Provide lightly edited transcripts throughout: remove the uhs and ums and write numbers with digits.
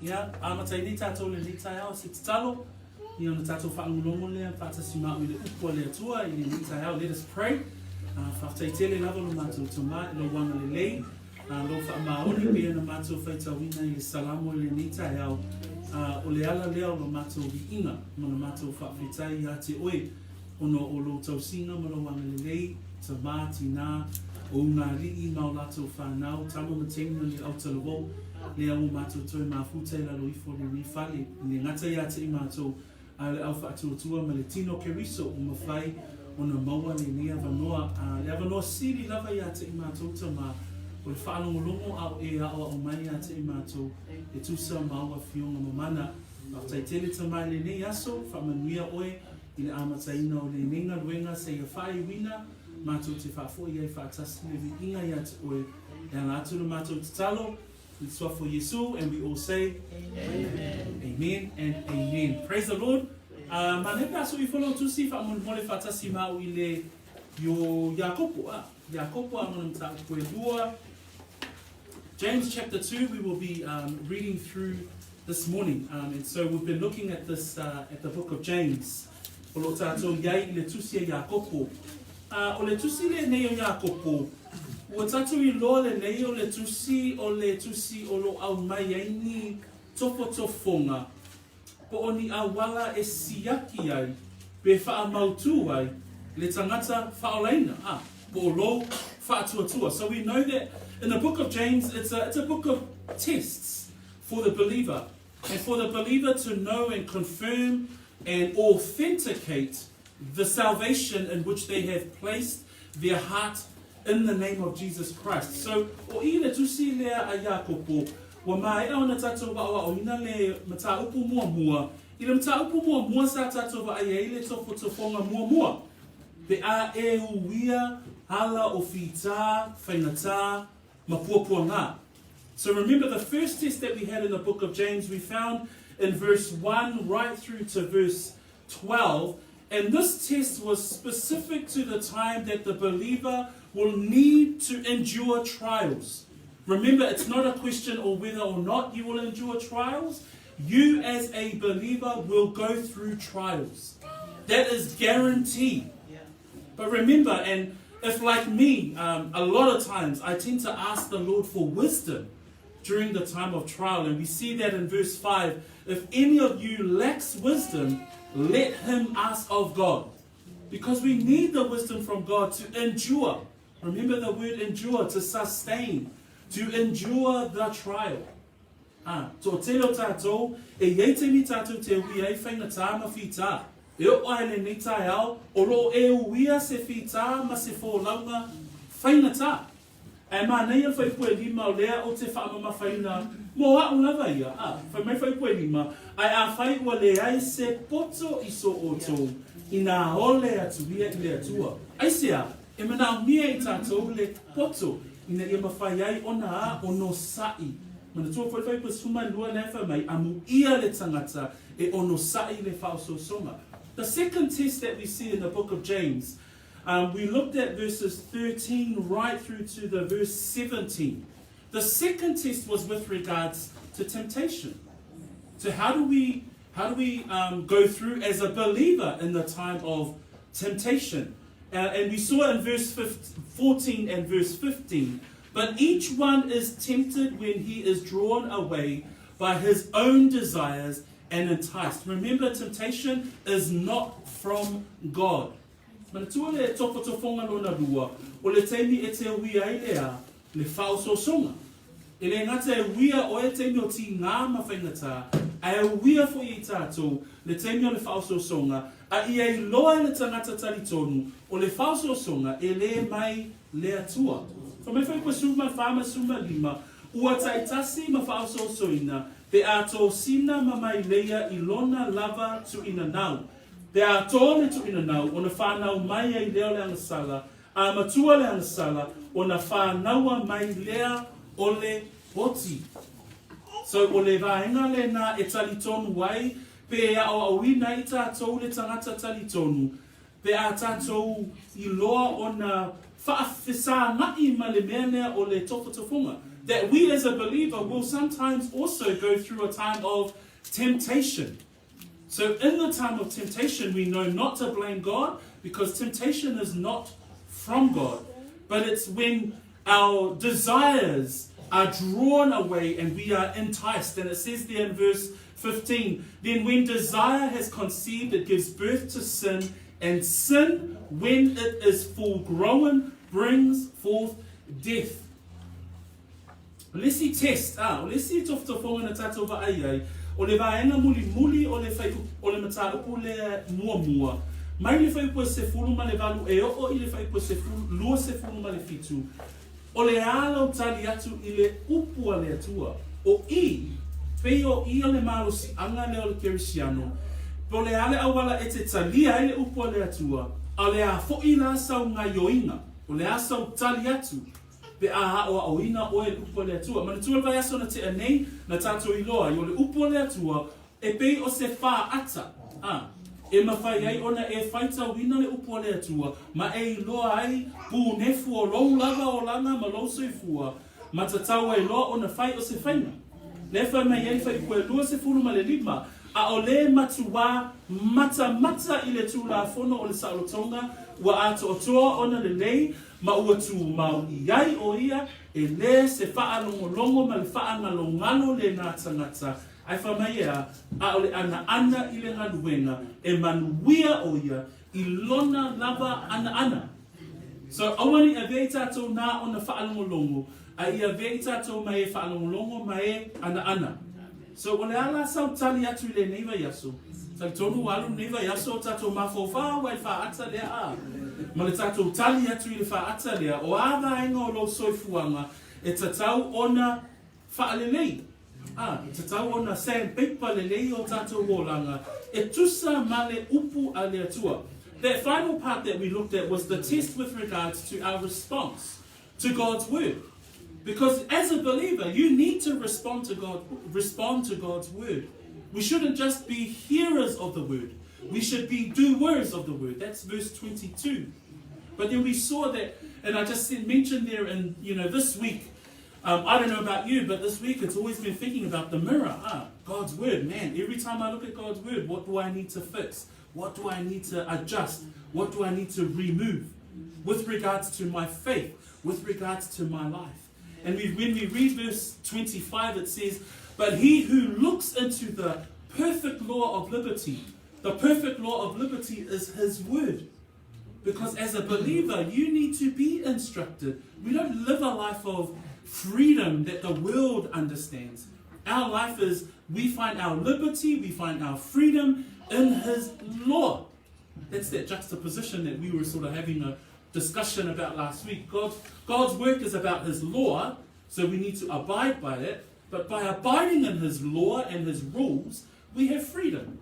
Ia, amatai ni tātou le ni tai au se talo. Ia na tātou whaangulongo lea, whaatasi mau i le upo le atua, i le ni tai au. Let us pray. Whaatai tele lava lo mātou tama, lo wanga le lei. Lo wha maoni pia na mātou whaitawina i le salamo le ni tai au. O le ala leo lo mātou vi inga, mana mātou whaafetai i te oe. Ono o lo tausinga ma lo wanga le lei, tama, tina, o ngā rii mau lātou whanau, tamo matenga ni Aotearoa. Lea o mātou toi mafuta i lalo ifo le ni whale. Ni ngata ia te i mātou a le au whaatuatua ma le tino keriso o mawhai o na maua le ni avanoa. Le avanoa siri lava ia te i mātou tama o le whaanongolongo au e awa o mai ia te i mātou e tusa maua fionga mamana. Whaatai tele tamai le ni aso, whamanuia oe i le amataina o le nenga luenga se ia whai wina. Mātou te whaafo i ei whaatasi le vi inga ia te oe. E ana atu na mātou te talo. It's for Yesu, and we all say Amen. Amen and Amen. Praise the Lord. Maneka so we follow to see if I'm going to fatasi mau ile yo Iakopo. Iakopo I'm going to James chapter 2 we will be reading through this morning. And so we've been looking at this at the book of James. Follow tato yai le tusi Iakopo. O le tusi le neo Iakopo. Ua tatu I loa le nei o le tusi o lo au mai aini Tofotofoina. Po o ni awala e siaki ai, pe wha mautu ai, le tangata faailoga. Po o lo whaatuatua. So we know that in the book of James, it's a book of tests for the believer. And for the believer to know and confirm and authenticate the salvation in which they have placed their heart in the name of Jesus Christ. So, o ile tusi lea a Iakopo, wa mai ona tatou wa o ina le mataupu mua. Ile mataupu mua sa tatou wa ai ile Tofotofoina mua. Pe a e uia hala o fita, whainata, mapuapuanga. So remember the first test that we had in the book of James, we found in verse 1 right through to verse 12. And this test was specific to the time that the believer will need to endure trials. Remember, it's not a question of whether or not you will endure trials. You as a believer will go through trials. That is guaranteed. But remember, and if like me, a lot of times I tend to ask the Lord for wisdom during the time of trial. And we see that in verse 5. If any of you lacks wisdom, let him ask of God. Because we need the wisdom from God to endure. Remember the word endure, to sustain, to endure the trial. So telo tatou, e yeite mi tatou te ui ei whaingatā ma whita. E o aile ni tai au, o lo e uia se whita ma se fōlaunga whaingatā. E mā nei al whaipue lima o lea o te whaamama whaina, mo a unava ia. Whai mai whaipue lima, ai a whai ua leai se poto iso o tō, I nā ole atu ia I le atua. Ai sea, e mana mia I tātou le poto, ina ia mawhai ai ona a ono sai. Mana tua whai pa suma lua nefa mai, amu ia le tangata e ono sai le whaososonga. The second test that we see in the book of James, we looked at verses 13 right through to the verse 17. The second test was with regards to temptation. So how do we go through as a believer in the time of temptation? And we saw in verse 14 and verse 15. But each one is tempted when he is drawn away by his own desires and enticed. Remember, temptation is not from God. Manatua le Tofotofoina lona rua, o le teimi e te uia I lea, le whaososonga. E le ngata e uia o e teimi o ti ngā mawhaingatā, a e uia fo I tātou, le teimi o le whaososonga, a I e loa le tangata talitonu, o le whaososonga, e le mai le atua. Fa mai whaipua suma whama suma lima, ua taitasi ma whaososoina, pe a tō sina ma mai leia I lona lava tu ina nau. Pe a tōne tu ina nau, o na whanau mai ai leo le angasala, a matua le angasala, o na whanaua mai lea o le poti. So o le vaenga le na e talitonu wai, pe a o awina I tātou le tangata talitonu, pe a tātou I loa o na whaafesa ngai ma le mea o le Tofotofoina. that we as a believer will sometimes also go through a time of temptation. So in the time of temptation, we know not to blame God, because temptation is not from God, but it's when our desires are drawn away and we are enticed. And it says there in verse 15, then when desire has conceived, it gives birth to sin, and sin, when it is full grown, brings forth death. Let's see test. Let's see Tofotofoina tātou wa'ai. O le vaenga muli o le whai o le mata upu le mua. Mai le whai pua se fulu ma le valu e o i le whai pua se fulu, lua se fulu ma le fitu. O le ala o tali atu i le upu a le atua. O i, pei o i o le malo si anga le o le kerisiano. Po le ale awala e te talia i le upu a le atua. A le a fo'i la sau ngai yoinga. O le a sau tali atu. Pe aha o oina o le upu le atua. Mana tua vai aso na te anei na tātou iloa. I o le upu le atua e pei o se wha ata. E mawhai ai ona e whaita wina le upu le atua. Ma e iloa ai pu nefu o lou lava o langa ma lou soifua. Ma tatau ai loa ona whai o se whaina. Le whai mai ai whai koe lua se fulu ma le lima. A o le matua mata i le tūla fono o le saolotonga. Wa ato o toa ona le lei. Ma ua tu mau iai o ia e le se whaalongolongo ma le whaangalongalo le ngā tangata. Ai whamai a o le ana i le ngaluenga e manuia o ia i lona lava ana. So awani a vei tātou nā o na whaalongolongo, a ia vei tātou mai e whaalongolongo mai e ana. So o le ala sau tali atu le neiva yaso. Sa tonu alu neiva yaso tātou mawhawha wai whaata lea a. Ma le tātou tali atu i le whaata lea, o awa inga o lo soifuanga, e tatau ona whaalelei. E tatau ona sandpaper lelei o tātou wolanga, e tusa ma le upu a le atua. That final part that we looked at was the test with regards to our response to God's word. Because as a believer, you need to respond to God's word. We shouldn't just be hearers of the word. We should be doers of the word. That's verse 22. But then we saw that, and I just mentioned there, and this week, I don't know about you, but this week it's always been thinking about the mirror. God's word, man. Every time I look at God's word, what do I need to fix? What do I need to adjust? What do I need to remove? With regards to my faith, with regards to my life. And when we read verse 25, it says, but he who looks into the perfect law of liberty, the perfect law of liberty is his word. Because as a believer, you need to be instructed. We don't live a life of freedom that the world understands. Our life is, we find our liberty, we find our freedom in his law. That's that juxtaposition that we were sort of having a discussion about last week. God's work is about his law, so we need to abide by it. But by abiding in his law and his rules, we have freedom.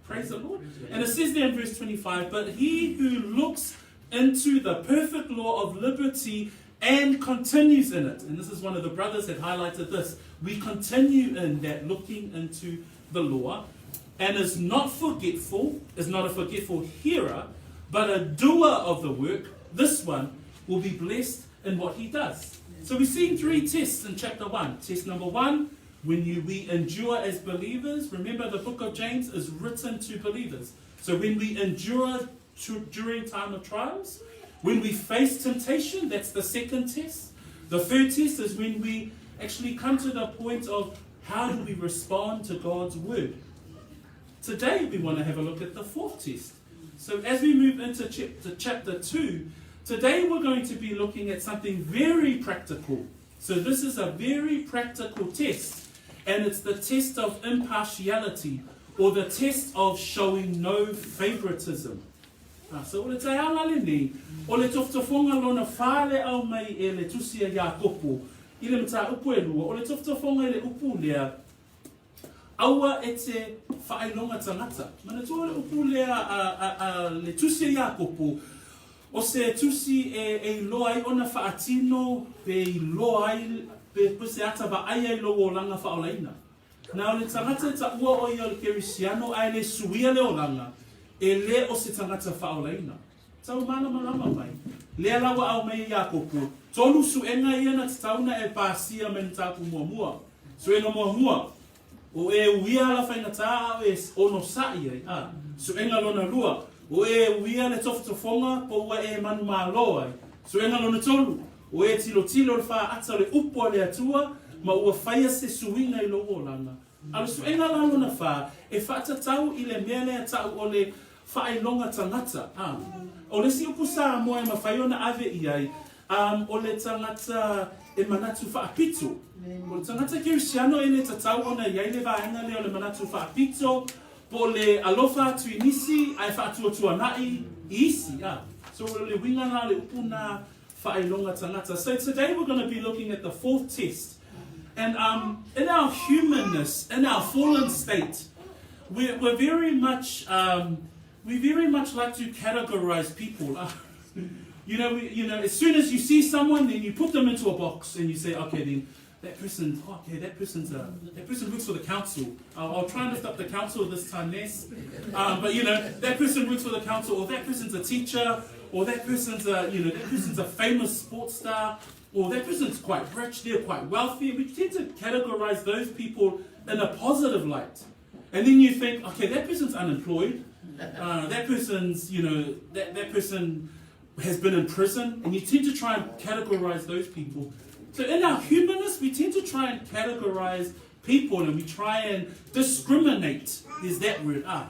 Praise the Lord. And it says there in verse 25, but he who looks into the perfect law of liberty and continues in it. And this is one of the brothers that highlighted this. We continue in that, looking into the law, and is not forgetful, is not a forgetful hearer, but a doer of the work. This one will be blessed in what he does. So we've seen 3 tests in chapter 1. Test number 1, when we endure as believers. Remember, the book of James is written to believers. So when we endure during time of trials, when we face temptation, that's the second test. The third test is when we actually come to the point of how do we respond to God's word. Today we want to have a look at the 4th test. So as we move into chapter 2, today we're going to be looking at something very practical. So this is a very practical test, and it's the test of impartiality, or the test of showing no favoritism. So o le tai ala nei, o le tofotofonga lona whale au mai e le tusia Iakopo, i le mata upu e lua, o le tofotofonga le upu lea, aua e te faailoga tagata. Mana tua le upu lea le tusia Iakopo, o se tusi e loa ai ona whaatino pe loa ai pe se ata wa ai ai loa o langa whaolaina. Na o le tangata ta ua o ia le kerisiano ai le suia le o langa e le o se tangata whaolaina. Tau mana malama mai. Le alawa au mai Iakopo, Tolu suenga ia na tauna e pasia men tapu mua. Suenga mua. O e uia la whainga taa e ono sai ai. Suenga lona lua. O e uia le Tofotofoina po ua e manu malo ai. Suenga lona tolu. O e tilo le wha ata le upo le atua ma ua whaia se suinga I lo langa. Ala suenga la lona wha e whaata tau I le mea lea tau o le faailoga tagata. O le si upu sa moa e mawhaiona ave iai. O le tagata e manatu whaapito. O le tagata Kirisiano e le tatau ona iai le vaenga le o le manatu whaapito. Po le alofa atu inisi ai whaatuatua nai isi. So le winga na le upu na faailoga tagata. So today we're going to be looking at the fourth test. And in our humanness, in our fallen state, we're very much we very much like to categorize people. You know, as soon as you see someone, then you put them into a box and you say, okay, then that person works for the council. I'll try and lift up the council this time, Ness. But you know, that person works for the council, or that person's a teacher, or that person's a famous sports star, or that person's quite rich, they're quite wealthy. We tend to categorize those people in a positive light. And then you think, okay, that person's unemployed. That person's, that person has been in prison, and you tend to try and categorize those people. So in our humanness, we tend to try and categorize people, and we try and discriminate. There's that word. A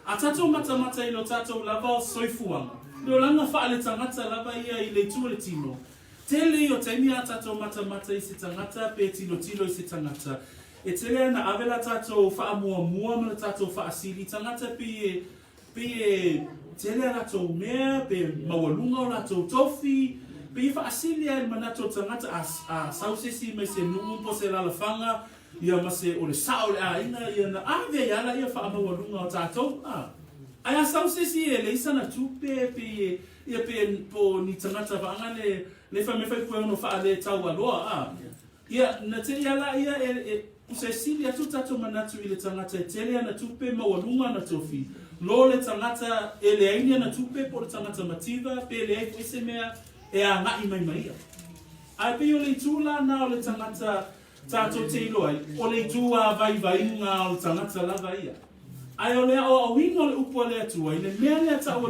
tatou mata I lo tatou lava soifuanga. Lo langa whaale tangata lava ia I le tua le tino. Tele o te mia tatou mata I se tangata, pe tilo I se tangata. E tele na avela tatou whaamua ma le tatou whaasili tangata pe tele ratou mea, pe mawalunga o ratou tofi, pe whaasili ai manatou tangata a sausesi me se nungu po se lalafanga, ia ma se o le sao le aina, ia na ave iala ia whaamawalunga o tatou. Ai a sausesi e le isa na tupe pe ia pe po ni tangata vanga le whamewhai kue ono wha le tau aloa. Ia na te iala ia Usai sili atu tatou manatu I le tangata e tele ana tupe mawalunga na tofi. Lo le tangata e le ainia na tupe po le tangata mativa pe le aifu ese mea e a ngai mai ia. Ai pe o le tūla na o le tangata tatou te iloai. O le tūa vai o le tangata lava ia. Ai o le o awinga o le upo le atua. I le mea lea tau o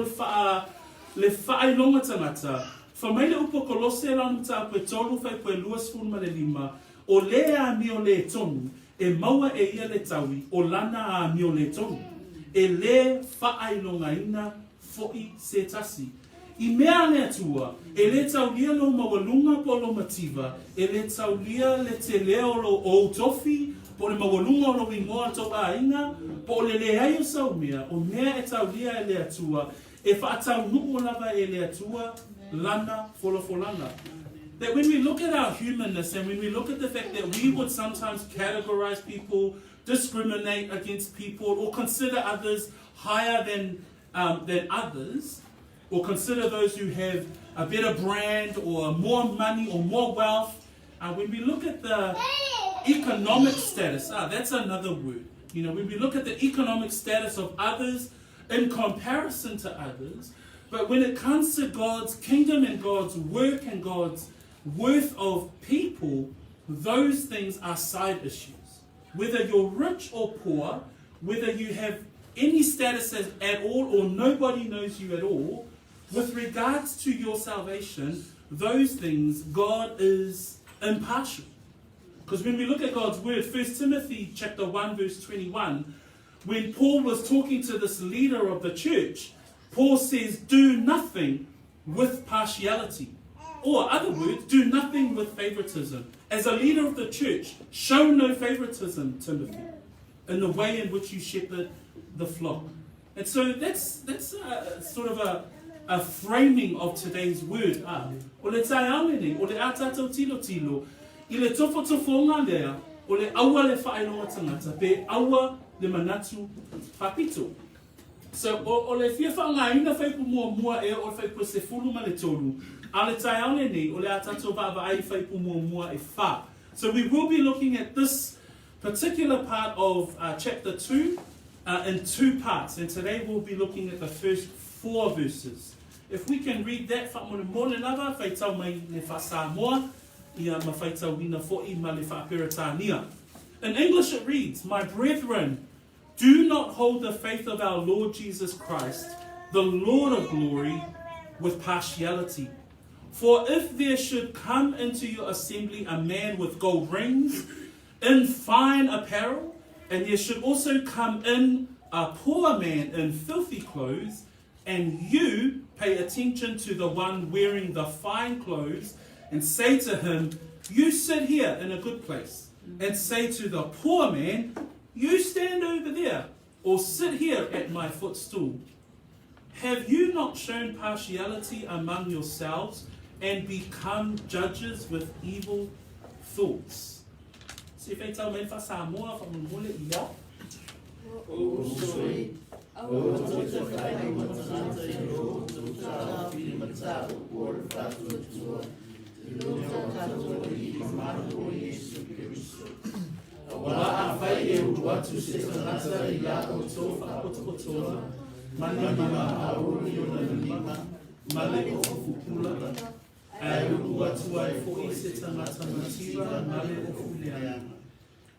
le faailoga tangata. Whamai le upo kolose lanu ta pe tolu fai pe luas fun ma le lima. O lea mi o le tonu, e maua e ia le taui, o lana a mi o le tonu. E le whaailoga ina fo'i se tasi. I mea le atua, e le taulia lo mawalunga po lo mativa, e le taulia le te leo lo o tofi, po le mawalunga o lo wingoa to a inga, po le ai o saumea, o mea e taulia e le atua, e whaatau nuku lava e le atua, lana folofolanga. That when we look at our humanness and when we look at the fact that we would sometimes categorize people, discriminate against people, or consider others higher than others, or consider those who have a better brand or more money or more wealth, when we look at the economic status, that's another word. You know, when we look at the economic status of others in comparison to others, but when it comes to God's kingdom and God's work and God's worth of people, those things are side issues. Whether you're rich or poor, whether you have any status at all or nobody knows you at all, with regards to your salvation, those things, God is impartial. Because when we look at God's word, 1 Timothy chapter 1 verse 21, when Paul was talking to this leader of the church, Paul says, do nothing with partiality. Or, other words, do nothing with favoritism. As a leader of the church, show no favoritism, Timothy, in the way in which you shepherd the flock. And so that's sort of a framing of today's word. O le tai aunene, o le atatou tilo, I le tofotofoina lea, o le aua le whaailoga tangata, pe aua le manatu papito. So, o le fia whaangaina whaipu mua e o whaipu se fulu ma le tolu. Ale tai aunene, o le atatou vaavai whaipu mua e wha. So we will be looking at this particular part of chapter 2 in two parts. And today we'll be looking at the first 4 verses. If we can read that, whaamole mole lava, whaitau mai le wha Samoa, ia ma whaitau wina fo'i ma le wha Peretania. In English it reads, "My brethren, do not hold the faith of our Lord Jesus Christ, the Lord of glory, with partiality. For if there should come into your assembly a man with gold rings, in fine apparel, and there should also come in a poor man in filthy clothes, and you pay attention to the one wearing the fine clothes, and say to him, you sit here in a good place, and say to the poor man, you stand over there, or sit here at my footstool. Have you not shown partiality among yourselves, and become judges with evil thoughts?" Se whaitau mai wha Samoa, whamamole ia. Wa afai e watu se tagata Iakopo Tofotofoina, mani auri o na lima, male o fukula, ai watu ai fo'i se tagata matira, male o fuleana.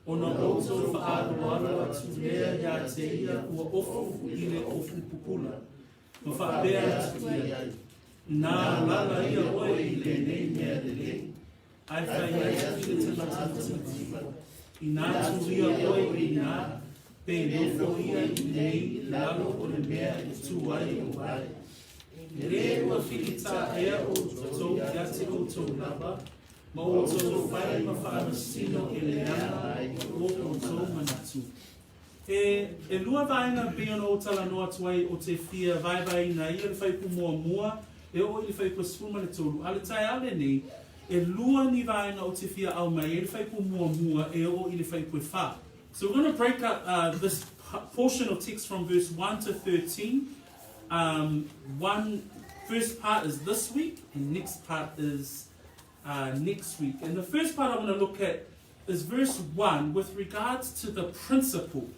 Ona oto whaaloala atu lea ia te ia ua ofu i le ofu pupula. Ma whaapea atu ia. Nā lala ia oe i le nei mea le le. Ai whai ai atu le tagata matira. I nā tu ia oe i nā, pe nofo ia i nei lalo o le mea i tu ai o ai. Le ua whiita ea o tō ia te o tō lava, ma o tō whai ma whaamasino e le ana o tō manatu. E lua vaenga biona o tala noa tuai o te whia vai na ia le whaipu mua, e o i le whaipu spuma le tōru. Ale tai ale nei, e lua ni vaenga o te whia au mai, e le whaipu mua, e o i le whaipu e wha. So we're going to break up this portion of text from verse 1 to 13. First part is this week, and next part is next week. And the first part I want to look at is verse 1 with regards to the principle.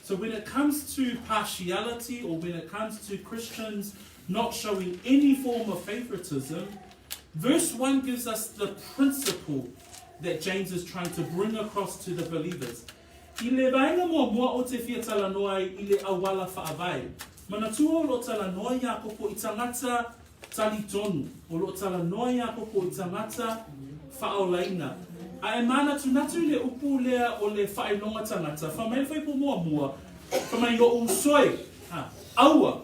So when it comes to partiality, or when it comes to Christians not showing any form of favoritism, verse 1 gives us the principle that James is trying to bring across to the believers. I le vaenga mua o te whia tala noa i le awala whaavai. Mana tua o lo tala noa Iakopo I tangata tali tonu. O lo tala noa Iakopo I tangata whaolaina. A e mana tunatu le upu lea o le whaelonga tangata. Whamai whaipo mua. Whamai o usoi. Aua.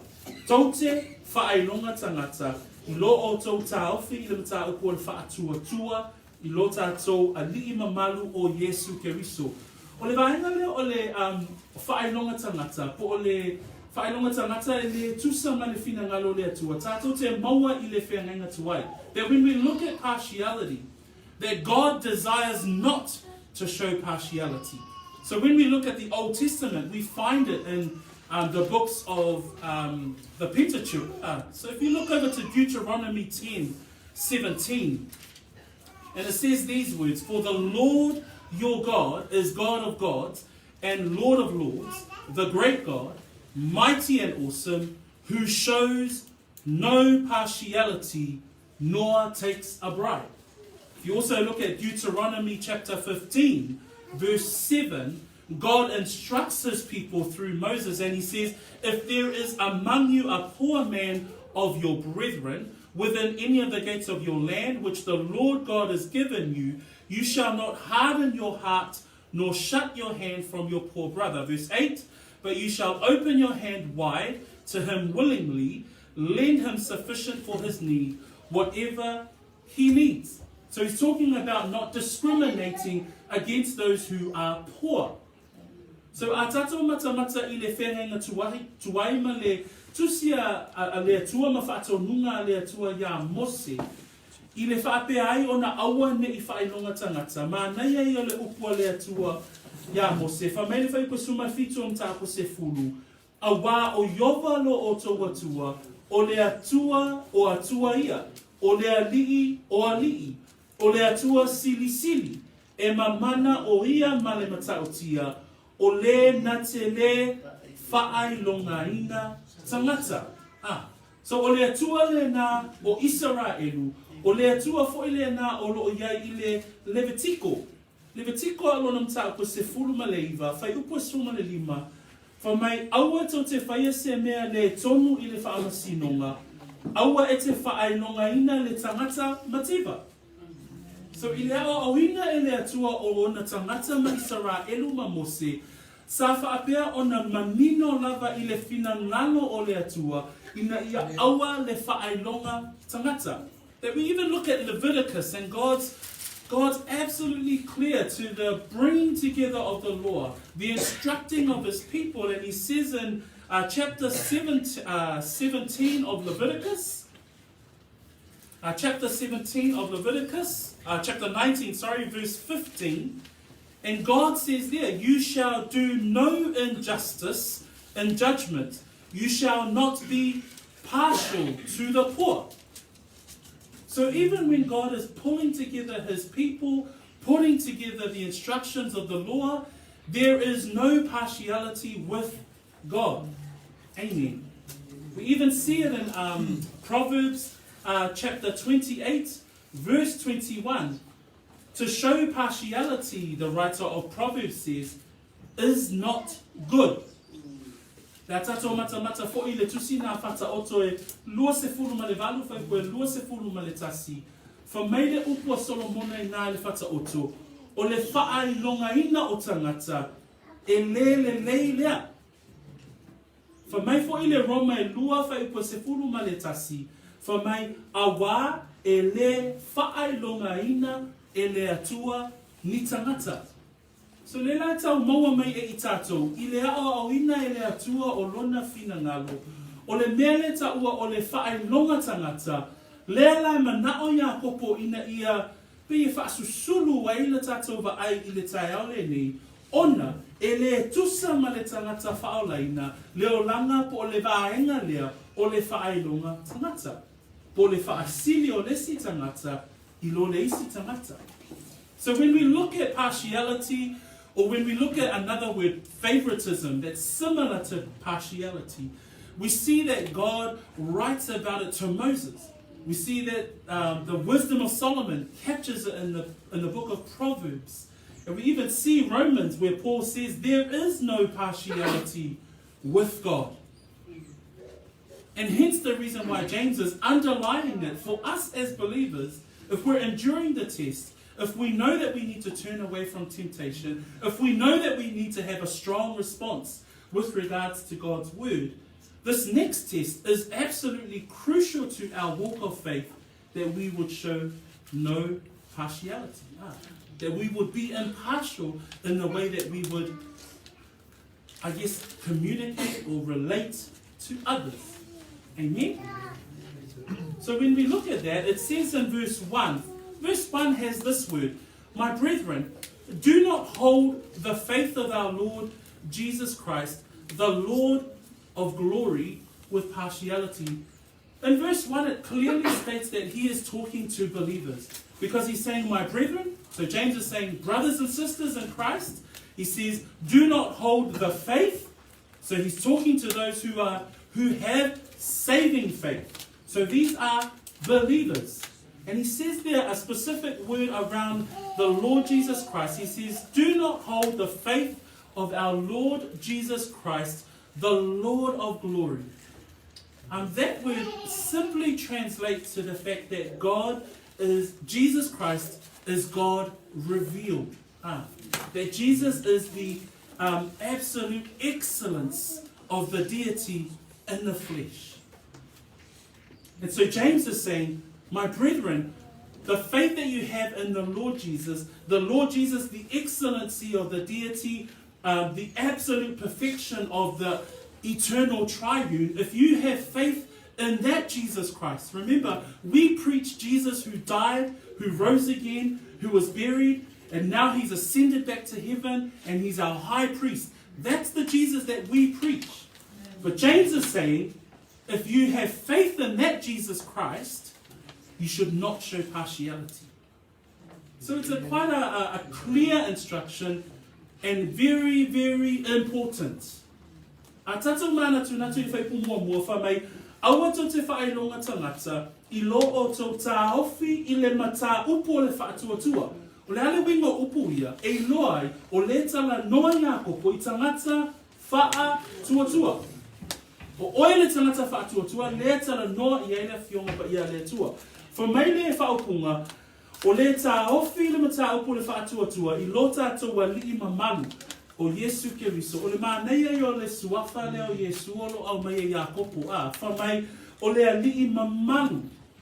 Taute whaelonga tangata. I lo o tau taofi I le mata upu o le whaatua. I lo tātou a li'i mamalu o Yesu Keriso. O le vaenga lea o le whaelonga tangata. Po o le whaelonga tangata le tusa ma le whina ngalo le atua. Tātou te maua I le whengainga tuai. That when we look at partiality, that God desires not to show partiality. So when we look at the Old Testament, we find it in the books of the Peachwood. So if you look over to Deuteronomy 10:17, and it says these words, "For the Lord your God is God of gods and Lord of lords, the great God, mighty and awesome, who shows no partiality nor takes a bribe." If you also look at Deuteronomy chapter 15, verse 7, God instructs his people through Moses, and he says, "If there is among you a poor man of your brethren, within any of the gates of your land, which the Lord God has given you, you shall not harden your heart, nor shut your hand from your poor brother." Verse 8, "But you shall open your hand wide to him willingly, lend him sufficient for his need, whatever he needs." So he's talking about not discriminating against those who are poor. So a tātou mata I le whengainga tuai ma le tusia a le atua ma whaatonunga a le atua ia Mose, I le whaapea ai o na aua ne I whaelonga tangata, ma nei ai o le upua le atua ia Mose, whamei le whaipa suma fitu om tāko se fulu, a wā o yova lo o tau atua, o le atua o atua ia, o le ali'i o ali'i, o le atua sili, e mamana o ia ma le matautia, o le na te le whaelongaina tangata. So o le atua le na o Israelu, o le atua fo ile na o lo iai ile Levitico. Levitico alona mta ko se fulu maleiva, fai upo suma le lima. Fa mai aua to te faia se mea le tonu ile faamasinonga. Aua e te faailoga ina le tangata mativa. So ile awa awina ele atua o ona tangata ma Israelu ma Mose. Sa faapea ona manino lava ile finangalo o le atua. Ina ia awa le faailoga tangata. That we even look at Leviticus and God's absolutely clear to the bringing together of the law, the instructing of his people, and he says in chapter 17 of Leviticus, chapter 19, verse 15, and God says there, you shall do no injustice in judgment. You shall not be partial to the poor. So even when God is pulling together his people, putting together the instructions of the law, there is no partiality with God. Amen. We even see it in Proverbs chapter 28, verse 21. To show partiality, the writer of Proverbs says, is not good. La tato mata fo ile tusina fata oto e lua se fulu ma le valu fa koe lua se fulu ma le tasi. Fa meile upua Solomona ina le fata oto. O le faailoga ina o tangata e le lea. Fa mai fo ile Roma e lua fa upua se fulu ma le tasi. Fa mai awa e le faailoga ina e le atua ni tangata. So le la tau maua mai e itato, i le ao au ina e le atua o lona fina ngalo. O le mele ta ua o le faailoga tangata, le la manao Iakopo ina ia pe e faasusulu wa ila tatou va ai i le taiao le nei, ona e le tusa ma le tangata faaolaina, le o langa po o le vaenga lea o le faailoga tangata. Po le faasili o lesi tangata, i lo le isi tangata. So when we look at partiality, or when we look at another word, favoritism, that's similar to partiality, we see that God writes about it to Moses. We see that the wisdom of Solomon captures it in the book of Proverbs. And we even see Romans where Paul says there is no partiality with God. And hence the reason why James is underlining that for us as believers, if we're enduring the test, if we know that we need to turn away from temptation, if we know that we need to have a strong response with regards to God's word, this next test is absolutely crucial to our walk of faith, that we would show no partiality, that we would be impartial in the way that we would, I guess, communicate or relate to others. Amen? So when we look at that, it says in verse 1, verse 1 has this word, my brethren, do not hold the faith of our Lord Jesus Christ, the Lord of glory, with partiality. In verse 1, it clearly states that he is talking to believers, because he's saying, my brethren. So James is saying, brothers and sisters in Christ. He says, do not hold the faith. So he's talking to those who have saving faith. So these are believers. And he says there a specific word around the Lord Jesus Christ. He says, do not hold the faith of our Lord Jesus Christ, the Lord of glory. That word simply translates to the fact that Jesus Christ is God revealed. That Jesus is the absolute excellence of the deity in the flesh. And so James is saying, my brethren, the faith that you have in the Lord Jesus, the excellency of the deity, the absolute perfection of the eternal triune, if you have faith in that Jesus Christ, remember, we preach Jesus who died, who rose again, who was buried, and now he's ascended back to heaven, and he's our high priest. That's the Jesus that we preach. But James is saying, if you have faith in that Jesus Christ, you should not show partiality. So it's quite a clear instruction and very, very important. Aua tō te whaelonga tangata, I lo o tō tā ofi I le mata upo o le whaatuatua. O le ale winga upo ia, e loai o le tala noa Iakopo I tangata whaatuatua. O oe le tangata whaatuatua, le tala noa I eile fionga pa ia le tua. For mai le whaupunga, o le tā ofi le mata upo le whaatuatua, I lo tātou wa li mamalu. O Yesu Keriso, o le māneia I o le suafa leo Yesu olo au mai e Iakopo a, whamai o le alii mamalu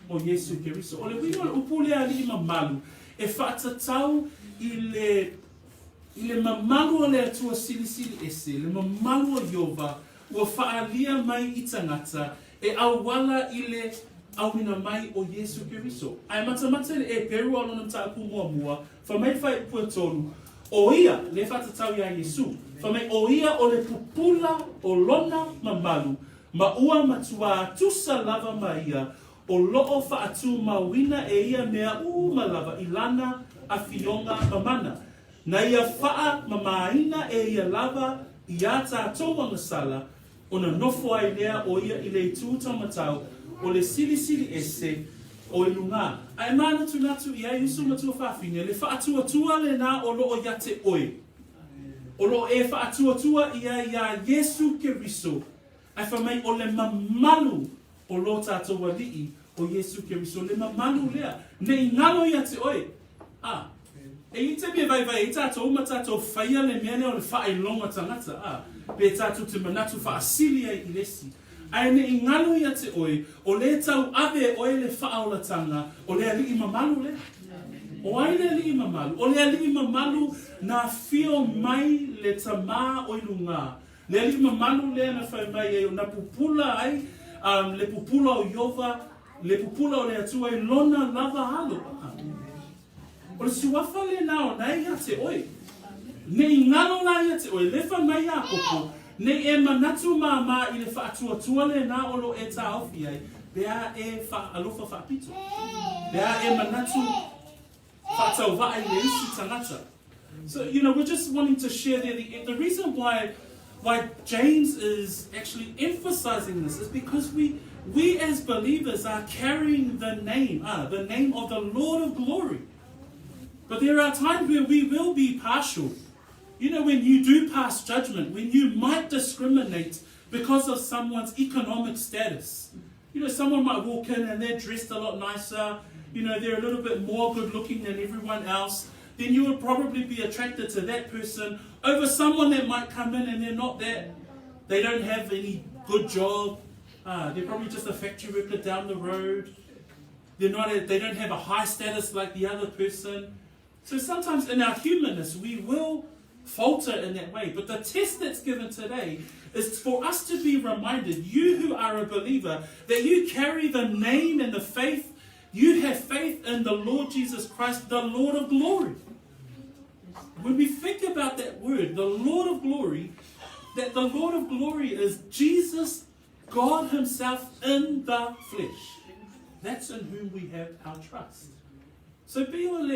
o Yesu Keriso. O le wingo le upu le alii mamalu, e whaatatau I le mamalu o le atua sili ese, le mamalu o Iova, ua whaalia mai I tangata, e awala I le awina mai o Yesu Keriso. Ai matamata e peru alo na tāpu mua, whamai whai pua tolu, o ia le whatatau ia Yesu. Whamai o ia o le pupula o lona mamalu. Ma ua matua tusa lava maia. O loo whaatu mawina e ia mea malava ilana a fionga mamana. Na ia whaa mamaina e ia lava ia tātou angasala. O na nofo ai lea o ia I le tūtamatau. O le sili ese. O e lunga. Ai mana tunatu ia Yesu matua whawhine. Le whaatua le nā o loo ia te oe. O loo e whaatua ia Yesu Keriso. Ai whamai o le mamalu o lo tātou walii o Yesu Keriso. Le mamalu lea. Ne ingalo ia te oe. E I te me vai I tātou uma tātou whaia le mea o le whaelonga tangata. Pe tātou te manatu whaasilia I lesi. Ai ne ingalo ia te oe, o le tau ave oe le whaolatanga, o le alii mamalu le. O ai le alii mamalu, o le alii mamalu na fio mai le tamā o ilunga. Le alii mamalu le na whai mai e o na pupula ai, le pupula o Iova, le pupula o le atua I lona lava halo. O le suafa le nao na ia te oe. Ne ingalo na ia te oe, le wha mai Iakopo. Ne e manatu mama I le whaatuatua le nā olo e tā ofi ai, bea e alofa whaapito. Bea e manatu whaatau waai le isi tangata. So, we're just wanting to share there. The reason why James is actually emphasizing this is because we as believers are carrying the name of the Lord of glory. But there are times where we will be partial. When you do pass judgment, when you might discriminate because of someone's economic status. Someone might walk in and they're dressed a lot nicer, they're a little bit more good looking than everyone else. Then you would probably be attracted to that person over someone that might come in and they're not that. They don't have any good job. They're probably just a factory worker down the road. They don't have a high status like the other person. So sometimes in our humanness, we will falter in that way. But the test that's given today is for us to be reminded, you who are a believer, that you carry the name and the faith, you have faith in the Lord Jesus Christ, the Lord of glory. When we think about that word, the Lord of glory, that the Lord of glory is Jesus, God himself in the flesh. That's in whom we have our trust. So be ole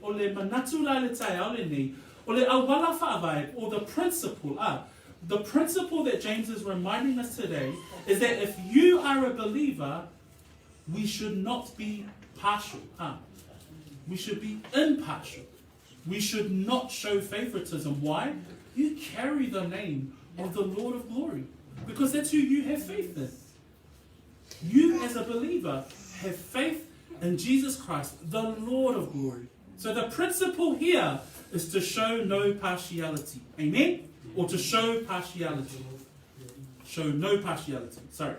manatu la le tai ole ni, ole awala whaavai, or the principle that James is reminding us today is that if you are a believer, we should not be partial. We should be impartial. We should not show favoritism. Why? You carry the name of the Lord of glory, because that's who you have faith in. You as a believer have faith in Jesus Christ, the Lord of glory. So the principle here is to show no partiality. Amen? Or to show partiality. Show no partiality. Sorry.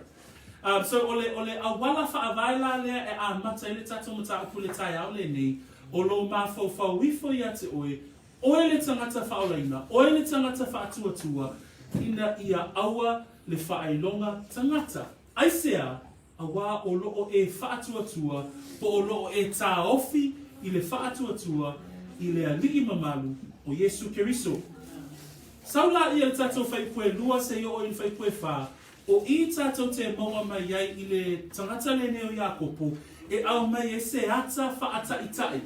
So ole awala whaavaila lea e a mata ele tato mata upule tai au le nei, o lo mafo whawifo ia te oe, oe le tangata whaolaina, oe le tangata whaatuatua, ina ia aua le faailoga tangata. Aisea, awa o loo e whaatuatua, po o loo e tā ofi I le whaatuatua, I le alii mamalu o Yesu Keriso. Saula ia le tatou whaipue lua se i o I le whaipue wha, o I tatou te maua mai ai I le tangata le neo Iakopo, e au mai e se ata whaata itai.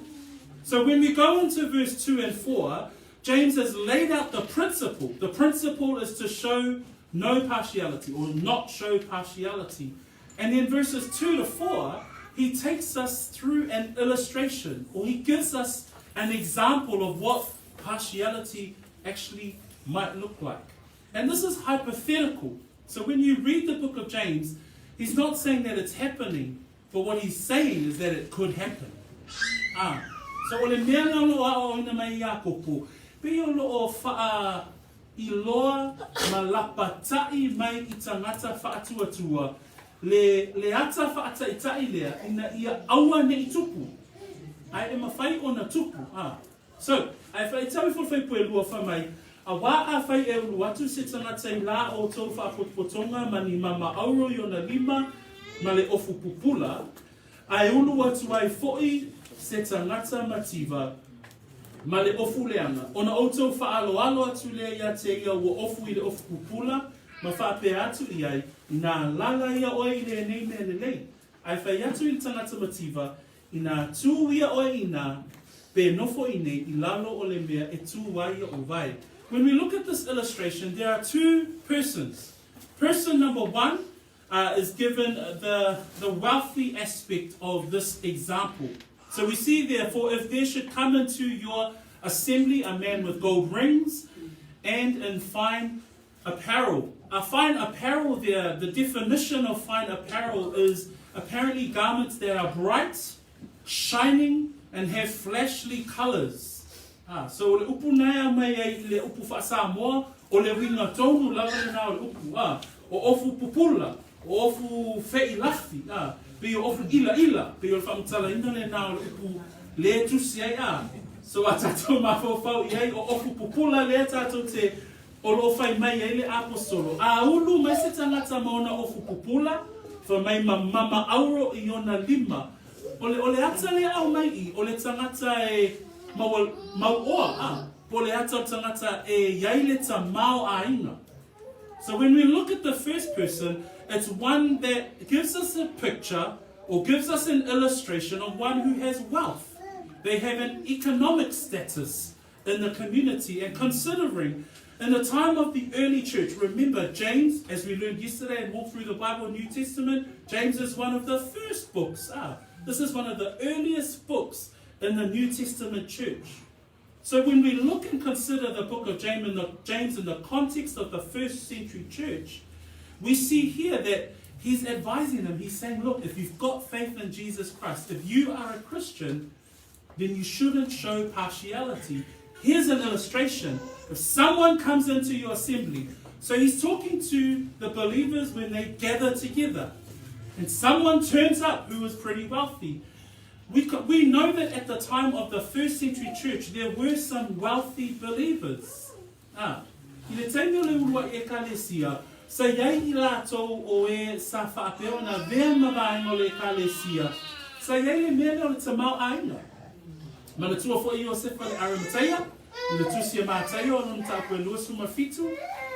So when we go into verse 2 and 4, James has laid out the principle. The principle is to show no partiality or not show partiality. And in verses 2 to 4, he takes us through an illustration, or he gives us an example of what partiality actually might look like. And this is hypothetical. So when you read the book of James, he's not saying that it's happening, but what he's saying is that it could happen. So ole mea loa o ina mai Iakopo, pe o loo faa iloa malapatai mai I tangata faatuatua, le ata faataitai lea ina ia aua ne I tupu. Ai e mawhai o na tupu. So, ai whai tawi whai pue lua whamai, a wā a whai e ulu atu se tangata I la o tau whaapotonga mani mama auro I ona lima ma le ofu pupula, ai ulu atu ai foi se tangata mativa ma le ofu leanga. Ona outou whaaloalo atu lea ia te ia ua ofu I le ofu pupula, ma whaape atu I ai, nā lala ia oe I le nei mea le lei. Ai whai atu I tangata mativa, I nā tū ia oe I nā, pe nofo I nei I lalo o le mea e tū wai o vai. When we look at this illustration, there are two persons. Person number one is given the wealthy aspect of this example. So we see therefore, if there should come into your assembly a man with gold rings and in fine apparel. Fine apparel there, the definition of fine apparel is apparently garments that are bright, shining, and have flashly colors. So le upu nea mai le upu whaasamoa, o le winga tonu lawa le nā le upu, o ofu pupula, o ofu faailafi, pe o ofu ila, pe o whamtala ina le nā le upu le tusi ai. So a tātou mawhawhau I ai o ofu pupula le tātou te o lo whai mai ai le apostolo. A ulu mai se tangata maona ofu pupula, wha mai mama auro I ona lima. Ole ata le au mai I, ole tangata e mauoa, ole ata tangata e yaile ta mau ainga. So when we look at the first person, it's one that gives us a picture or gives us an illustration of one who has wealth. They have an economic status in the community, and considering in the time of the early church, remember James, as we learned yesterday and walked through the Bible, New Testament, James is one of the first books. This is one of the earliest books in the New Testament church. So when we look and consider the book of James in the context of the first century church, we see here that he's advising them. He's saying, look, if you've got faith in Jesus Christ, if you are a Christian, then you shouldn't show partiality. Here's an illustration. If someone comes into your assembly, so he's talking to the believers when they gather together, and someone turns up who is pretty wealthy. We know that at the time of the first century church, there were some wealthy believers. I le taimi o le ulua e kalesia, sa iai I lātou o e sa whaapeo na vea mawainga o le kalesia, sa iai le mea o le tamau aina. Ma le tua fo I o sefa le Arimatea, I le tusia mātai o nuna ta koe lua suma fitu,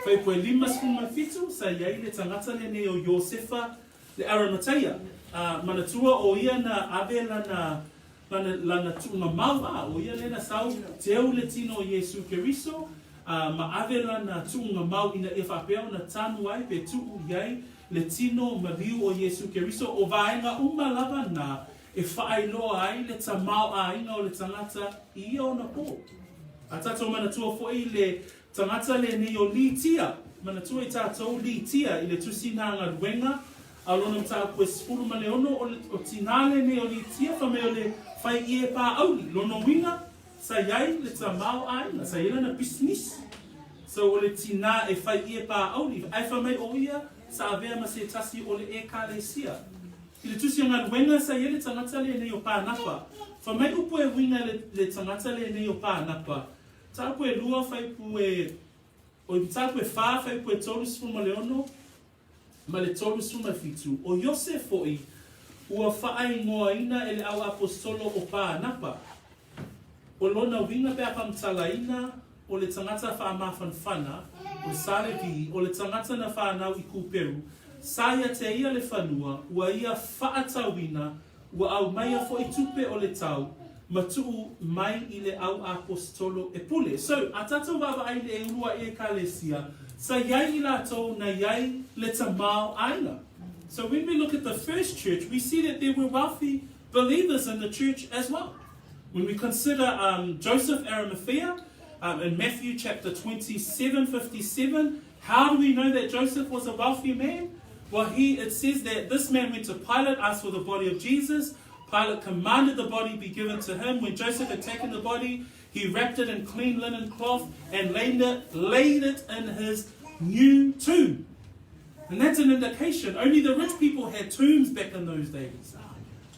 fai koe lima suma fitu, sa iai le tangata le ne o Iosefa le Arimatea. Manatua o ia na ave lana tunga mau, o ia lena sau teo le tino o Yesu Keriso, ma ave lana tunga mau ina e whapeo na tanu ai pe tuu iai le tino mariu o Yesu Keriso, o vaenga lava na e faailoga ai le tamao ainga o le tangata I o na po. A tātou manatua fo'i le tangata le nei o litia, manatua I tātou litia I le tusina ngaruenga, alona mta koe sipuru ma leono o tinale ne o litia fa me o le fai I e pa auli, lono winga, sa iai le tamao ainga, sa ila na business. So o le tina e fai I e pa auli, ai fa mai o ia, sa avea ma se tasi o le e kalesia. I le tusi ngā wenga sa ia le tangata le nei o pānapa. Fa mai upu e winga le tangata le nei o pānapa. Tā pu e lua fai pu e, o I tā pu e whā fai pu e tolu suma leono, ma le tolu suma fitu. O Iosef fo'i, ua whaai ngoa ina e le au apostolo o pānapa. O lona winga pe apamtalaina, o le tangata wha mawhanwhana, o Salevi, o le tangata na whanau I Kuperu, Saia te ia le whanua, ua ia whaatawina, ua au mai a fo I tupe o le tau, matuu mai I le au apostolo e pule. So, a tatou wawa ai le e urua e kalesia, sa iai I latou na iai le tamau aina. So when we look at the first church, we see that there were wealthy believers in the church as well. When we consider Joseph Arimathea in Matthew chapter 27:57, how do we know that Joseph was a wealthy man? Well, it says that this man went to Pilate, asked for the body of Jesus. Pilate commanded the body be given to him. When Joseph had taken the body, he wrapped it in clean linen cloth and laid it in his new tomb. And that's an indication. Only the rich people had tombs back in those days.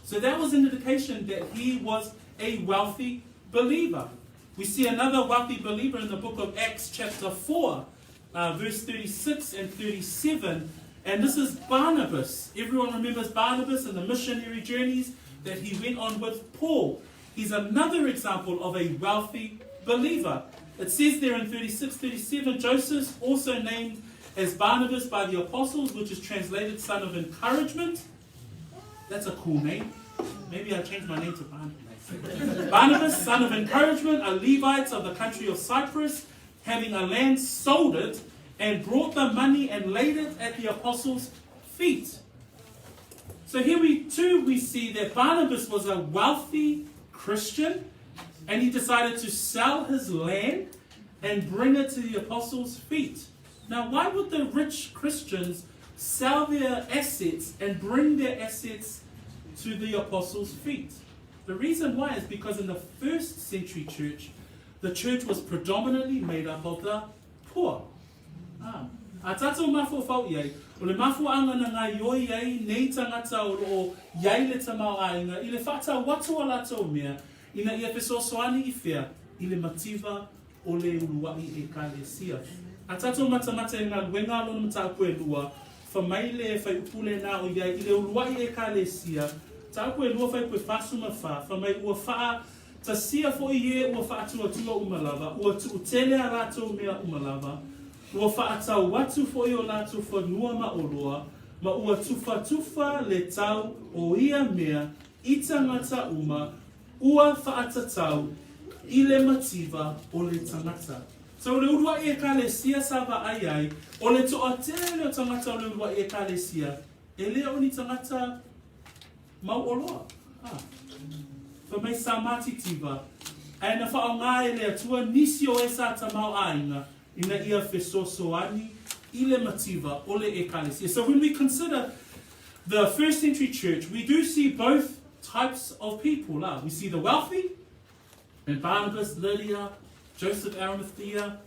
So that was an indication that he was a wealthy believer. We see another wealthy believer in the book of Acts chapter 4, verse 36 and 37. And this is Barnabas. Everyone remembers Barnabas and the missionary journeys that he went on with Paul. He's another example of a wealthy believer. It says there in 36:37, Joseph also named as Barnabas by the apostles, which is translated son of encouragement. That's a cool name. Maybe I'll change my name to Barnabas. Barnabas, son of encouragement, a Levite of the country of Cyprus, having a land, sold it, and brought the money and laid it at the apostles' feet. So here we see that Barnabas was a wealthy Christian, and he decided to sell his land and bring it to the apostles' feet. Now, why would the rich Christians sell their assets and bring their assets to the apostles' feet? The reason why is because in the first century church, the church was predominantly made up of the poor. A tātou mafo whau iai, o le mafo anga na ngā ioi iai, nei tangata o iai le tamau ainga, I le whata watu a latou mea, ina ia pesosoani I whea, I le mativa o le uluai e kālesia. A tātou matamata e ngā luenga lona mataupu e lua, whamai le whai upule nā o iai, I le uluai e kālesia, taupu e lua whai pue whasuma wha, whamai ua wha ta sia fo I e ua wha atua tua umalava, ua tu utele a latou mea umalava, ua whaatau watu fo I o lātou whanua ma oloa, ma ua tufa le tau o ia mea I tangata uma, ua whaatatau I le mativa o le tangata. So le urua e kālesia sawa ai, o le toa tele o tangata o le urua e kālesia, e lea o ni tangata mau oloa. Whamai sa matitiva, ai na whao ngā e lea tua nisi o e sa tamau ainga, ina ia fesosoani I le mativa o le ekalesia. So when we consider the first century church, we do see both types of people. We see the wealthy, and Barnabas, Lydia, Joseph Arimathea,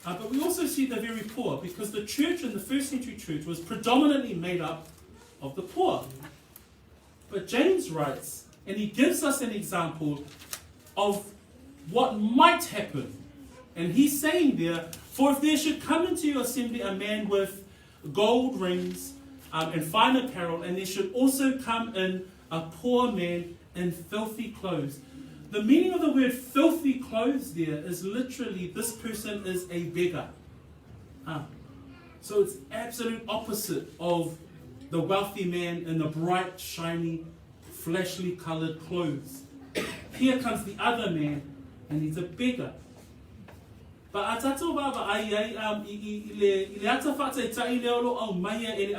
but we also see the very poor, because the church in the first century church was predominantly made up of the poor. But James writes, and he gives us an example of what might happen. And he's saying there, for if there should come into your assembly a man with gold rings and fine apparel, and there should also come in a poor man in filthy clothes. The meaning of the word filthy clothes there is literally, this person is a beggar. So it's absolute opposite of the wealthy man in the bright, shiny, flashly colored clothes. Here comes the other man, and he's a beggar. But atato baba ai le ata fata e tai le olo au maia e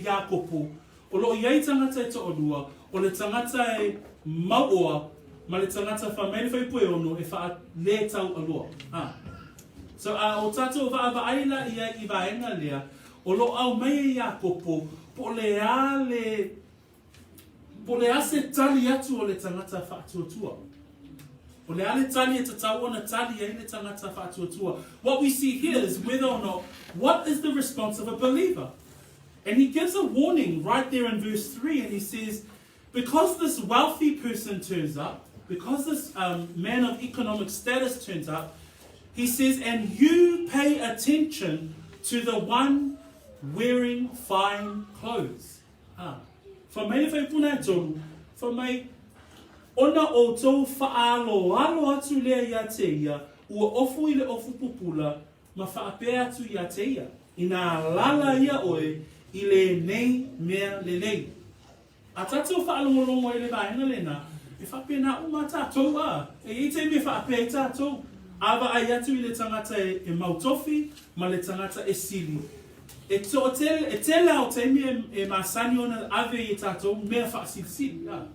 Iakopo. O lo iai tangata e to olua, o le tangata e maua, ma le tangata whamene whai pue ono e wha le tau alua. So o tato baba ai la ia I vaenga lea, o lo au maia Iakopo, po le se tali atu o le tangata whaatuatua. What we see here is whether or not, what is the response of a believer? And he gives a warning right there in verse 3, and he says, because this wealthy person turns up, because this man of economic status turns up, he says, and you pay attention to the one wearing fine clothes. For me, ona o tau faailoga atu lea ia te ia, ua ofu I le ofu pupula, ma whaapea atu ia te ia. Ina lala ia oe, I le nei mea le nei. A tātou whaalongolongo I le vaenga lena, e whapea na uma tātou e te me whaapea tātou. Ava ai atu I le tangata e mautofi, ma le tangata e sili. E tele au teimi e masani ona ave I tātou mea whaasilsili.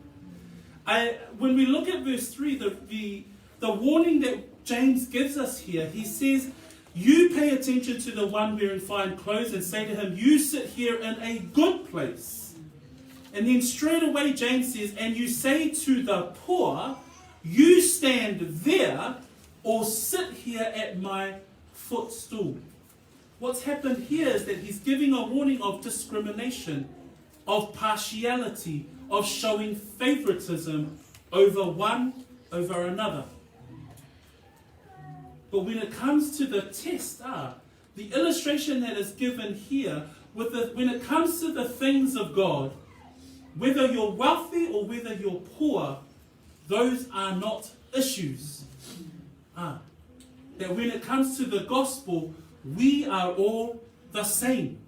When we look at verse 3, the warning that James gives us here, he says, you pay attention to the one wearing fine clothes and say to him, you sit here in a good place. And then straight away James says, and you say to the poor, you stand there or sit here at my footstool. What's happened here is that he's giving a warning of discrimination, of partiality, of showing favoritism over one over another. But when it comes to the test, the illustration that is given here, when it comes to the things of God, whether you're wealthy or whether you're poor, those are not issues. That when it comes to the gospel, we are all the same.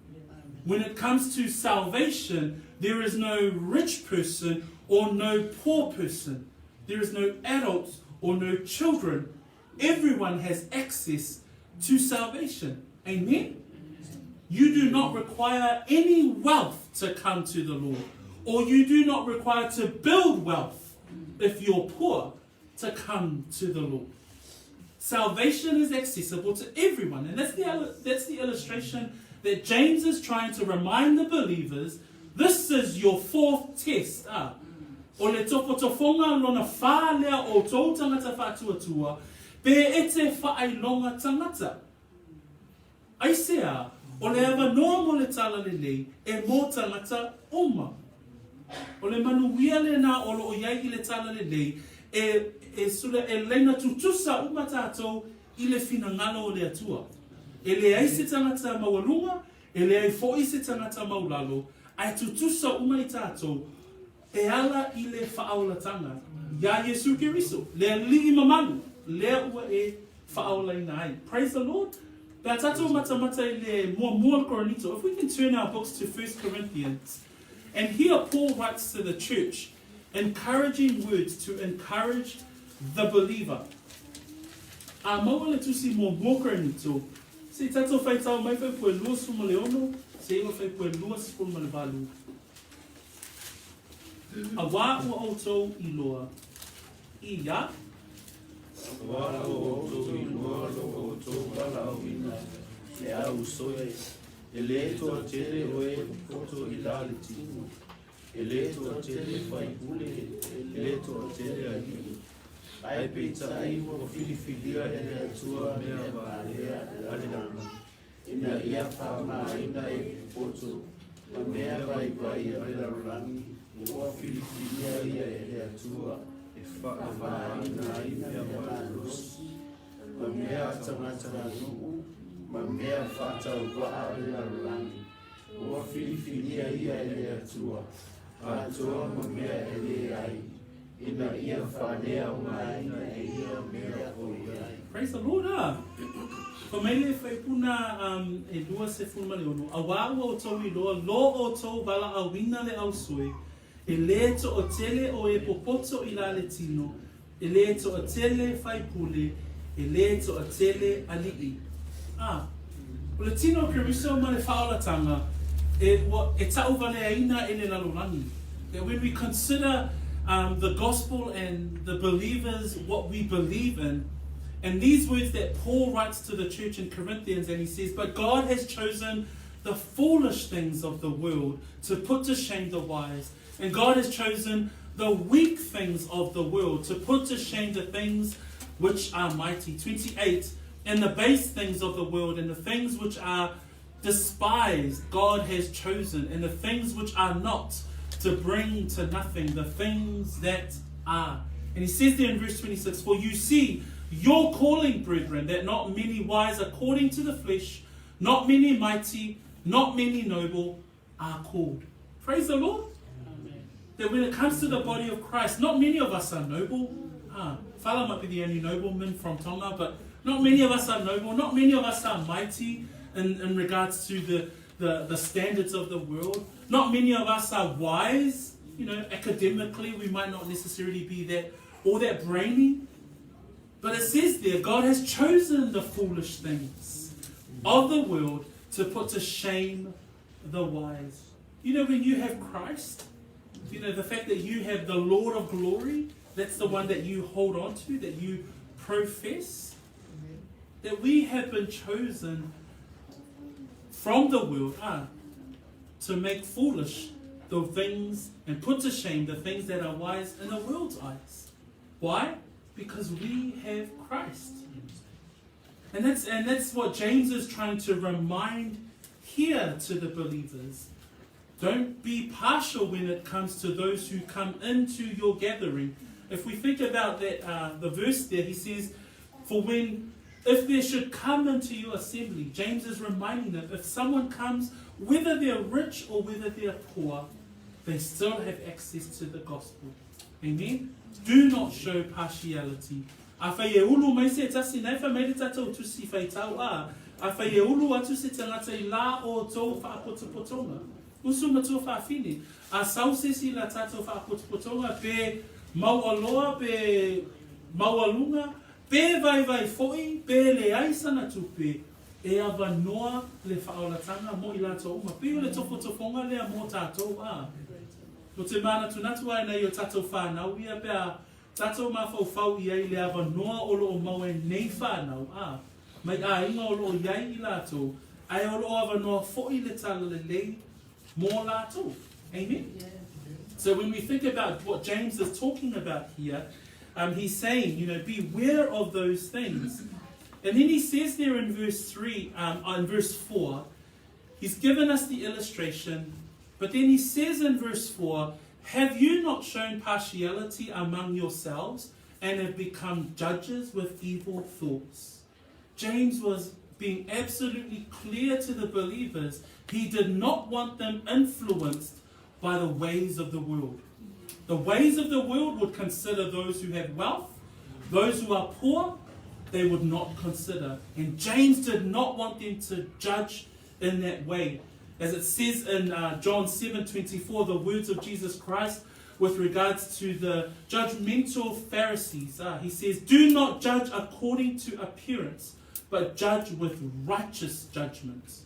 When it comes to salvation, there is no rich person or no poor person. There is no adults or no children. Everyone has access to salvation. Amen? You do not require any wealth to come to the Lord. Or you do not require to build wealth if you're poor to come to the Lord. Salvation is accessible to everyone. And that's the illustration that James is trying to remind the believers. This is your fourth test. O le tofotofoina lona whā lea o tō tangata whātuatua, pe e te faailoga tangata. Aisea, o le awa noa mo le tala lelei, e mō tangata oma. O le manuia le nā o lo o iai I le tala lelei, e sula e leina tutusa uma tātou I le finangalo o le atua. E le ai se tangata mawalunga, e le ai fo'i se tangata maulalo, ai tutusa uma I tātou, e ala I le whaaulatanga. Ia Yesu Keriso, lea li mamalu, lea ua e whaaula ina ai. Praise the Lord. Pea tātou matamata I le mua koronito. If we can turn our books to 1 Corinthians, and here Paul writes to the church, encouraging words to encourage the believer. A maua le tusi mua koronito, se tātou whaitau mai whai pue lua suma le ono, se iwa whai pue lua sipulma le valu. A wā ua outou I loa, I ia. A wā ua outou I loa, lo outou wala au ina, le au soe, e le toa tere o e poto I la le tino, e le toa tere whai pule, e le toa tere a iu. Ai peita ai ua filifilia e le atua mea wālea ale nama, ina ia whama ina e poto, ma mea vai ale la rangi, ua filifilia ia e le atua, e whaama ina mea wālos, ma mea tangata na nuu, ma mea whātau waa ale la rangi, ua filifilia ia e le atua, atoa ma mea e le ai, ina ia whanea mai ina e ia mea o iai. Praise the Lord. Ko mele whaipuna e lua se fulma le ono. A wā ua o tau I loa, lo o tau wala a wina le au soe, e le to o tele o e popoto I la le tino, e le to o tele whaipule, e le to o tele alii. O le tino Keriso ma le whaolatanga, e tau vale aina e le lalorangi. That when we consider the gospel and the believers, what we believe in, and these words that Paul writes to the church in Corinthians, and he says, but God has chosen the foolish things of the world to put to shame the wise, and God has chosen the weak things of the world to put to shame the things which are mighty. 28, and the base things of the world and the things which are despised God has chosen, and the things which are not, to bring to nothing the things that are. And he says there in verse 26, for you see your calling, brethren, that not many wise according to the flesh, not many mighty, not many noble are called. Praise the Lord. Amen. That when it comes to the body of Christ, not many of us are noble. Fala might be the only nobleman from Tonga, but not many of us are noble, not many of us are mighty in regards to the standards of the world. Not many of us are wise. You know, academically, we might not necessarily be that brainy. But it says there, God has chosen the foolish things of the world to put to shame the wise. You know, when you have Christ, you know, the fact that you have the Lord of glory, that's the one that you hold on to, that you profess, that we have been chosen from the world to make foolish the things and put to shame the things that are wise in the world's eyes. Why? Because we have Christ. And that's what James is trying to remind here to the believers. Don't be partial when it comes to those who come into your gathering. If we think about that, the verse there, he says, if there should come into your assembly, James is reminding them, if someone comes, whether they're rich or whether they're poor, they still have access to the gospel. Amen? Do not show partiality. A whai e ulu mai se tasi nei wha meire tatou tusi whai tau a. A whai e ulu atu se tangata I la o tau whaapotopotonga. Usu matua whaafine. A sausesi la tatou whaapotopotonga pe maualoa pe maualunga pe vai foi pe le aisana tupe e ava noa le whaolatanga mo I la tau uma. Pe o le tofotofonga lea mo tatou a. O te mana tunatu ai nei o tatou whanau ia pe a tatou mawhau iai le ava noa o loo maue nei whanau mai a inga o loo iai I latou ai o loo ava noa fo'i le tala le lei mo latou. Amen? Yeah. So when we think about what James is talking about here, he's saying, you know, beware of those things. And then he says there in verse 4, he's given us the illustration. But then he says in verse 4, have you not shown partiality among yourselves and have become judges with evil thoughts? James was being absolutely clear to the believers. He did not want them influenced by the ways of the world. The ways of the world would consider those who have wealth, those who are poor, they would not consider. And James did not want them to judge in that way. As it says in John 7:24, the words of Jesus Christ with regards to the judgmental Pharisees. He says, do not judge according to appearance, but judge with righteous judgments.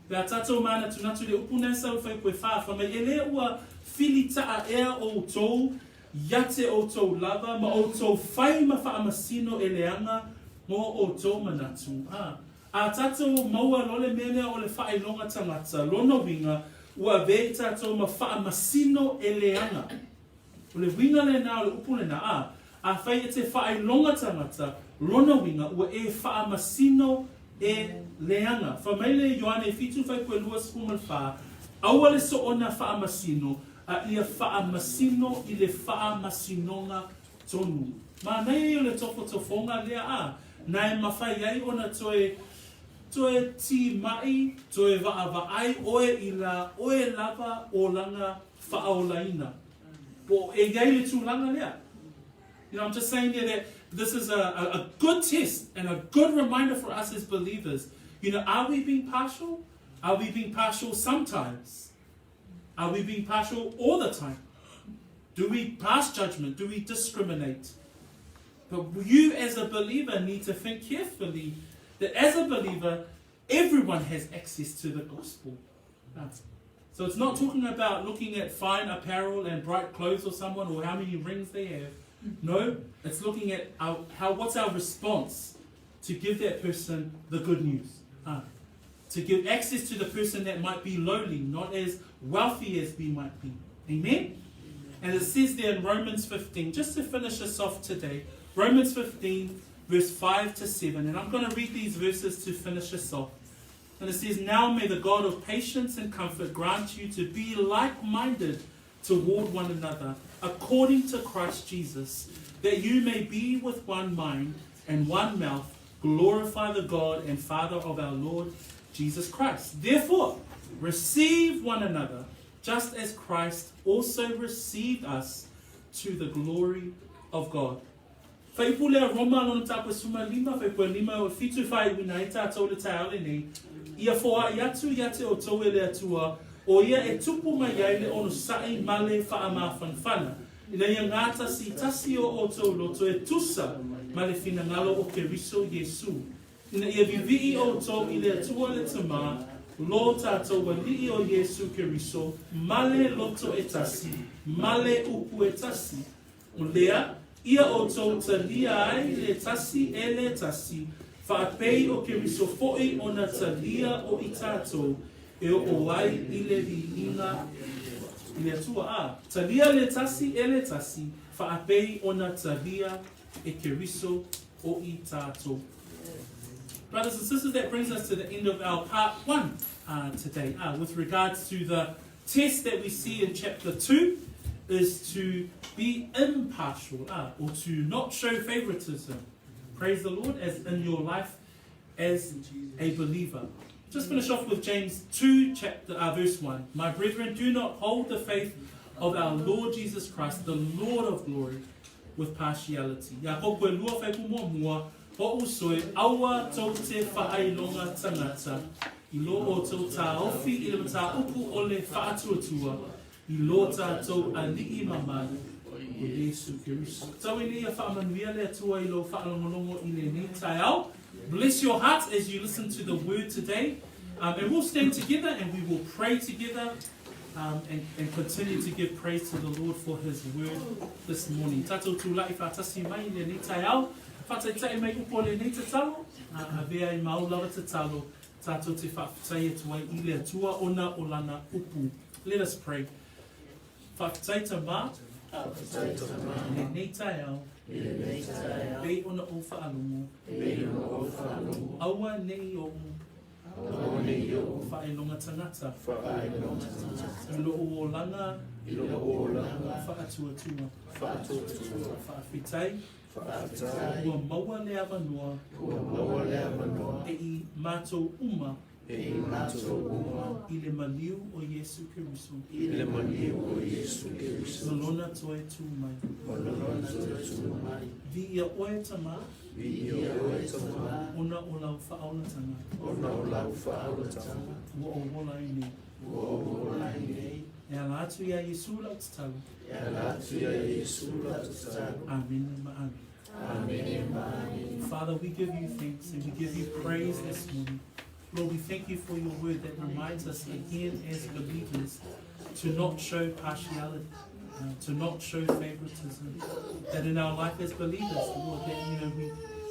Pea tatou mana tunatu le upuna sau whai koe whaafa, mai ele ua whili taa ea o tou, yate o tou lava, ma o tou whai ma whaamasino e leanga, mo o tou manatu. A tatou maua lole mene o le faailoga tagata, lona winga, ua vei tatou ma whaamasino e leanga. O le winga le na o le upu le na a whai e te faailoga tagata, lona winga, ua e whaamasino e leanga. Whamaile Ioane fitu whai koe lua spumal wha, aua le so ona whaamasino, a ia whaamasino I le whaamasinonga tonu. Ma nei o le tofotofonga lea nai mawhai ai ona toe ti mai, toe vaai oe I la oe lava o langa whaaolaina. Po e gai le tūlanga lea. You know, I'm just saying there that this is a good test and a good reminder for us as believers. You know, are we being partial? Are we being partial sometimes? Are we being partial all the time? Do we pass judgment? Do we discriminate? But you as a believer need to think carefully that as a believer, everyone has access to the gospel. So it's not talking about looking at fine apparel and bright clothes of someone or how many rings they have. No, it's looking at what's our response to give that person the good news. To give access to the person that might be lowly, not as wealthy as we might be. Amen? And it says there in Romans 15, just to finish us off today, Romans 15, verse 5 to 7. And I'm going to read these verses to finish us off. And it says, now may the God of patience and comfort grant you to be like-minded toward one another, according to Christ Jesus, that you may be with one mind and one mouth, glorify the God and Father of our Lord Jesus Christ. Therefore, receive one another, just as Christ also received us to the glory of God. Whaipulea Roma lona tāpua suma lima, whaipua lima o fitu whai wina e tātou le tāole nei. Ia whoa I atu iate o tau e le atua, o ia e tupu mai ai le ono sai male wha ama whanwhana. I le ngā tasi o oto loto e tusa ma le finangalo o Keriso Yesu. Ina ia vivi'i o to I le atua le tama, lo tātou wali'i o Yesu Keriso, male loto e tasi, male upu e tasi. O lea, ia o to talia ai le tasi e le tasi, whaapei o Keriso fo'i o na talia o I tātou, e o ai I le li'inga I le atua talia le tasi e le tasi, whaapei o na talia e Keriso o I tātou. Brothers and sisters, that brings us to the end of our part 1 today. With regards to the test that we see in chapter 2, is to be impartial, or to not show favoritism. Praise the Lord, as in your life as a believer. Just finish off with James 2, verse 1. My brethren, do not hold the faith of our Lord Jesus Christ, the Lord of glory, with partiality. Iakopo lua whaipu mua ho usoi aua tau te faailoga tagata I lo o tau tā ofi I le mata upu o le whaatuatua I lo tātou ali'i mamai o Yesu Keriso. Tau I lia whaamanuia le atua I lo whaalongolongo I le ni tai au. Bless your heart as you listen to the word today. And we'll stand together and we will pray together and continue to give praise to the Lord for His word this morning. Tatou tūlai whātasi mai le ni tai au. Whātaitai mai upo le ni te talo. Avea I maulawa te talo. Tatou te whaafitai atuai I le atua ona o lana upu. Let us pray. Whaafitai ta mā. Le ni tai au. Pei ona o whaalongo. Aua nei o faailoga tagata I loo o langa faatuatua faafetai ua maua le avanua e I mātou uma I le maliu o Yesu Keriso Lolona toe tū mai Vi ia oe tamā Ona o lau whaaolatanga Ua o wola I nei E ala atu ia Yesu lau te tau Amen ma amen. Father, we give you thanks and we give you praise this morning. Lord, we thank you for your word that reminds us again as believers to not show partiality, to not show favoritism. That in our life as believers, Lord, that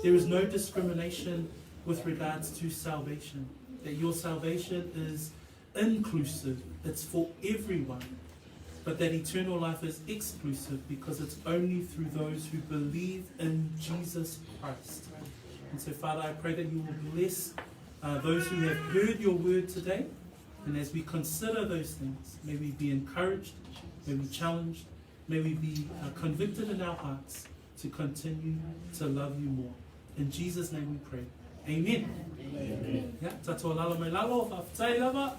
there is no discrimination with regards to salvation. That your salvation is inclusive, it's for everyone. But that eternal life is exclusive because it's only through those who believe in Jesus Christ. And so, Father, I pray that you will bless those who have heard your word today. And as we consider those things, may we be encouraged, may we challenged, may we be convicted in our hearts to continue to love you more. In Jesus' name we pray. Amen. Amen. Yeah, tato lalo mai lalo, whaafitai lava.